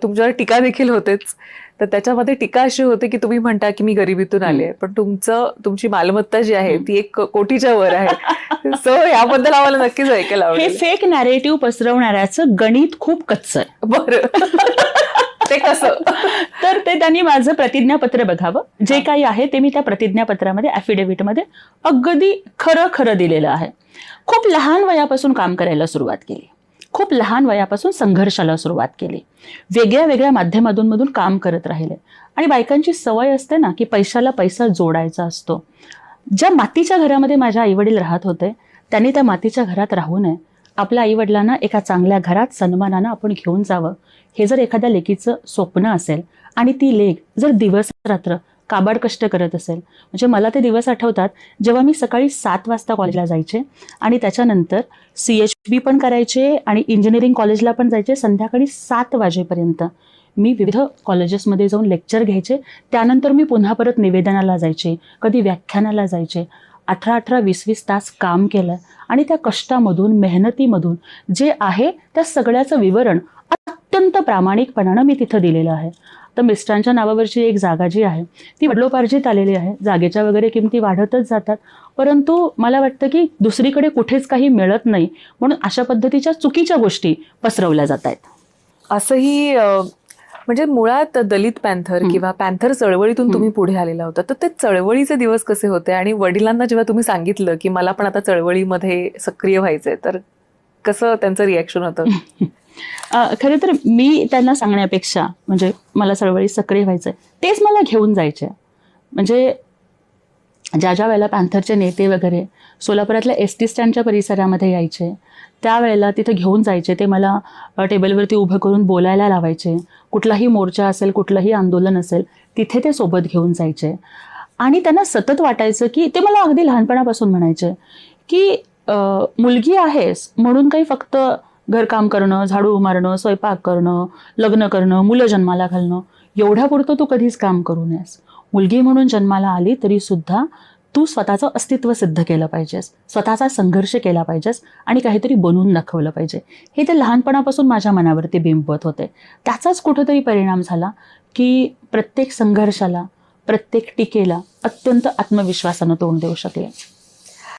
तुमच्यावर टीका देखील होतेच. तर त्याच्यामध्ये टीका अशी होते की तुम्ही म्हणता की मी गरिबीतून आले, पण तुमची मालमत्ता जी आहे ती 1 कोटीच्या वर आहे. सो याबद्दल आम्हाला नक्कीच ऐकायला हे आवडेल. फेक नॅरेटिव्ह पसरवणाऱ्याचं गणित खूप कच्चं आहे. बरं. ते कसं? तर ते त्यांनी माझं प्रतिज्ञापत्र बघावं. जे काही आहे ते मी त्या प्रतिज्ञापत्रामध्ये, ॲफिडेव्हिटमध्ये अगदी खरं खरं दिलेलं आहे. खूप लहान वयापासून काम करायला सुरुवात केली, खूप लहान वयापासून संघर्षाला सुरुवात केली, वेगळ्या वेगळ्या माध्यमातून काम करत राहिले. आणि बायकांची सवय असते ना की पैशाला पैसा जोडायचा असतो. ज्या मातीच्या घरामध्ये माझ्या आईवडील राहत होते त्यांनी त्या मातीच्या घरात राहू नये. आपल्या आईवडिलांना एका चांगल्या घरात सन्मानानं आपण घेऊन जावं, हे जर एखाद्या लेकीचं स्वप्न असेल आणि ती लेक जर दिवस रात्र काबाड कष्ट करत असेल, म्हणजे मला ते दिवस आठवतात जेव्हा मी सकाळी 7 वाजता कॉलेजला जायचे आणि त्याच्यानंतर CHB पण करायचे आणि इंजिनिअरिंग कॉलेजला पण जायचे. संध्याकाळी 7 वाजेपर्यंत मी विविध कॉलेजेसमध्ये जाऊन लेक्चर घ्यायचे. त्यानंतर मी पुन्हा परत निवेदनाला जायचे, कधी व्याख्यानाला जायचे. 18-18, 20-20 तास काम केलं आणि त्या कष्टामधून, मेहनतीमधून जे आहे त्या सगळ्याचं विवरण अत्यंत प्रामाणिकपणानं मी तिथं दिलेलं आहे. तर मिस्टरांच्या नावावरची एक जागा जी आहे ती वडिलोपार्जित आलेली आहे. जागेच्या वगैरे किमती वाढतच जातात, परंतु मला वाटतं की दुसरीकडे कुठेच काही मिळत नाही म्हणून अशा पद्धतीच्या चुकीच्या गोष्टी पसरवल्या जात आहेत. असंही म्हणजे मुळात दलित पॅन्थर किंवा पॅन्थर चळवळीतून तुम्ही पुढे आलेला होता, तर ते चळवळीचे दिवस कसे होते आणि वडिलांना जेव्हा तुम्ही सांगितलं की मला पण आता चळवळीमध्ये सक्रिय व्हायचंय, तर कसं त्यांचं रिॲक्शन होतं? खरं तर मी त्यांना सांगण्यापेक्षा, म्हणजे मला चळवळीत सक्रिय व्हायचंय, तेच मला घेऊन जायचे. म्हणजे ज्या ज्या वेळेला पॅन्थरचे नेते वगैरे सोलापुरातल्या SD स्टँडच्या परिसरामध्ये यायचे त्यावेळेला तिथे घेऊन जायचे. ते मला टेबलवरती उभं करून बोलायला लावायचे. कुठलाही मोर्चा असेल, कुठलंही आंदोलन असेल, तिथे ते सोबत घेऊन जायचे. आणि त्यांना सतत वाटायचं की, ते मला अगदी लहानपणापासून म्हणायचे की मुलगी आहेस म्हणून काही फक्त घरकाम करणं, झाडू मारणं, स्वयंपाक करणं, लग्न करणं, मुलं जन्माला घालणं एवढ्यापुरतं तू कधीच काम करू नयेस. मुलगी म्हणून जन्माला आली तरी सुद्धा तू स्वतःचं अस्तित्व सिद्ध केलं पाहिजेस, स्वतःचा संघर्ष केला पाहिजेस आणि काहीतरी बनवून दाखवलं पाहिजे. हे ते लहानपणापासून माझ्या मनावरती बिंबवत होते. त्याचाच कुठेतरी परिणाम झाला की प्रत्येक संघर्षाला, प्रत्येक टीकेला अत्यंत आत्मविश्वासानं तोंड देऊ शकले.